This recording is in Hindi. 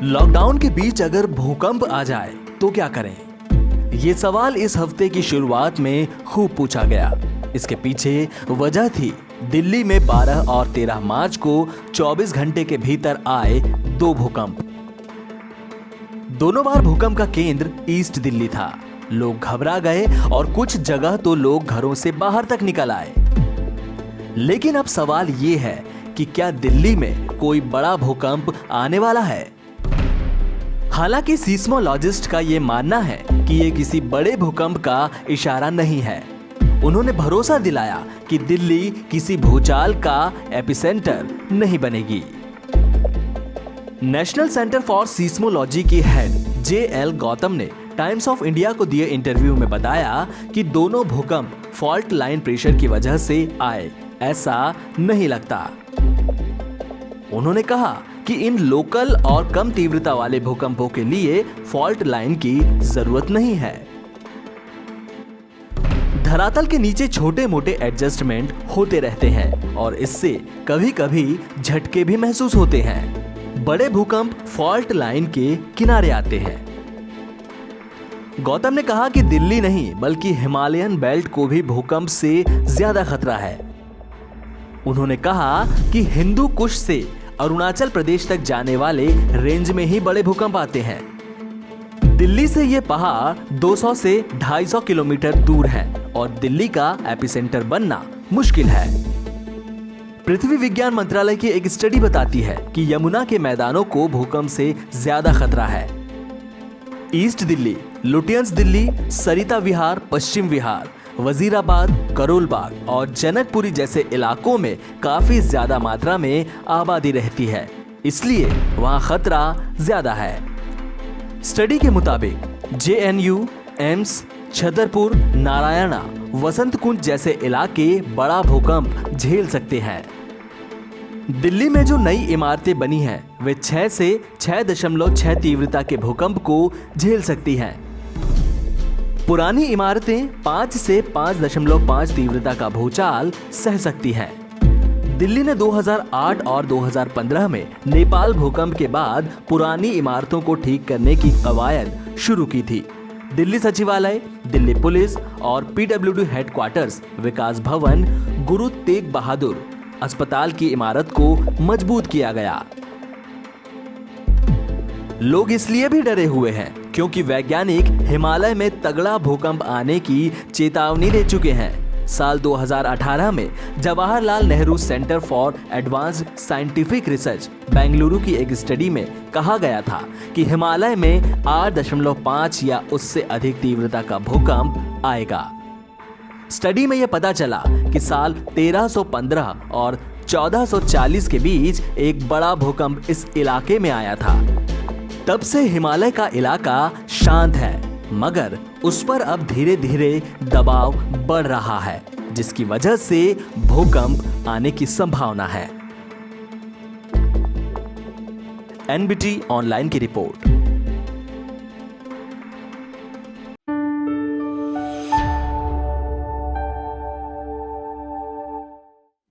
लॉकडाउन के बीच अगर भूकंप आ जाए तो क्या करें? ये सवाल इस हफ्ते की शुरुआत में खूब पूछा गया। इसके पीछे वजह थी दिल्ली में 12 और 13 मार्च को 24 घंटे के भीतर आए 2 भूकंप। दोनों बार भूकंप का केंद्र ईस्ट दिल्ली था। लोग घबरा गए और कुछ जगह तो लोग घरों से बाहर तक निकल आए। लेकिन अब सवाल ये है कि क्या दिल्ली में कोई बड़ा भूकंप आने वाला है? हालांकि सीस्मोलॉजिस्ट का यह मानना है कि यह किसी बड़े भूकंप का इशारा नहीं है। उन्होंने भरोसा दिलाया कि दिल्ली किसी भूचाल का एपिसेंटर नहीं बनेगी। नेशनल सेंटर फॉर सीस्मोलॉजी के हेड जे.एल. गौतम ने टाइम्स ऑफ इंडिया को दिए इंटरव्यू में बताया कि दोनों भूकंप फॉल्ट लाइन प्रेशर की वजह से आए, ऐसा नहीं लगता। उन्होंने कहा कि इन लोकल और कम तीव्रता वाले भूकंपों के लिए फॉल्ट लाइन की जरूरत नहीं है। धरातल के नीचे छोटे मोटे एडजस्टमेंट होते रहते हैं और इससे कभी कभी झटके भी महसूस होते हैं। बड़े भूकंप फॉल्ट लाइन के किनारे आते हैं। गौतम ने कहा कि दिल्ली नहीं बल्कि हिमालयन बेल्ट को भी भूकंप से ज्यादा खतरा है। उन्होंने कहा कि हिंदू कुश से अरुणाचल प्रदेश तक जाने वाले रेंज में ही बड़े भूकंप आते हैं। दिल्ली से ये पहाड़ 200 से 250 किलोमीटर दूर है और दिल्ली का एपिसेंटर बनना मुश्किल है। पृथ्वी विज्ञान मंत्रालय की एक स्टडी बताती है कि यमुना के मैदानों को भूकंप से ज्यादा खतरा है। ईस्ट दिल्ली, लुटियंस दिल्ली, सरिता विहार, पश्चिम विहार, वजीराबाद, करोल बाग और जनकपुरी जैसे इलाकों में काफी ज्यादा मात्रा में आबादी रहती है, इसलिए वहां खतरा ज्यादा है। स्टडी के मुताबिक जेएनयू, एम्स, छतरपुर, नारायणा, वसंत कुंज जैसे इलाके बड़ा भूकंप झेल सकते हैं। दिल्ली में जो नई इमारतें बनी हैं, वे 6 से 6.6 तीव्रता के भूकंप को झेल सकती हैं। पुरानी इमारतें 5 से 5.5 तीव्रता का भूचाल सह सकती हैं। दिल्ली ने 2008 और 2015 में नेपाल भूकंप के बाद पुरानी इमारतों को ठीक करने की कवायद शुरू की थी। दिल्ली सचिवालय, दिल्ली पुलिस और पीडब्ल्यूडी हेडक्वार्टर्स, विकास भवन, गुरु तेग बहादुर अस्पताल की इमारत को मजबूत किया गया। लोग इसलिए भी डरे हुए हैं क्योंकि वैज्ञानिक हिमालय में तगड़ा भूकंप आने की चेतावनी दे चुके हैं। साल 2018 में Jawaharlal Nehru centre for advanced scientific research Bengaluru की एक स्टडी में कहा गया था कि हिमालय में 8.5 या उससे अधिक तीव्रता का भूकंप आएगा। स्टडी में यह पता चला कि साल 1315 और 1440 के बीच एक बड़ा भूकंप इस इलाके में आया था। तब से हिमालय का इलाका शांत है, मगर उस पर अब धीरे धीरे दबाव बढ़ रहा है, जिसकी वजह से भूकंप आने की संभावना है। एनबीटी ऑनलाइन की रिपोर्ट।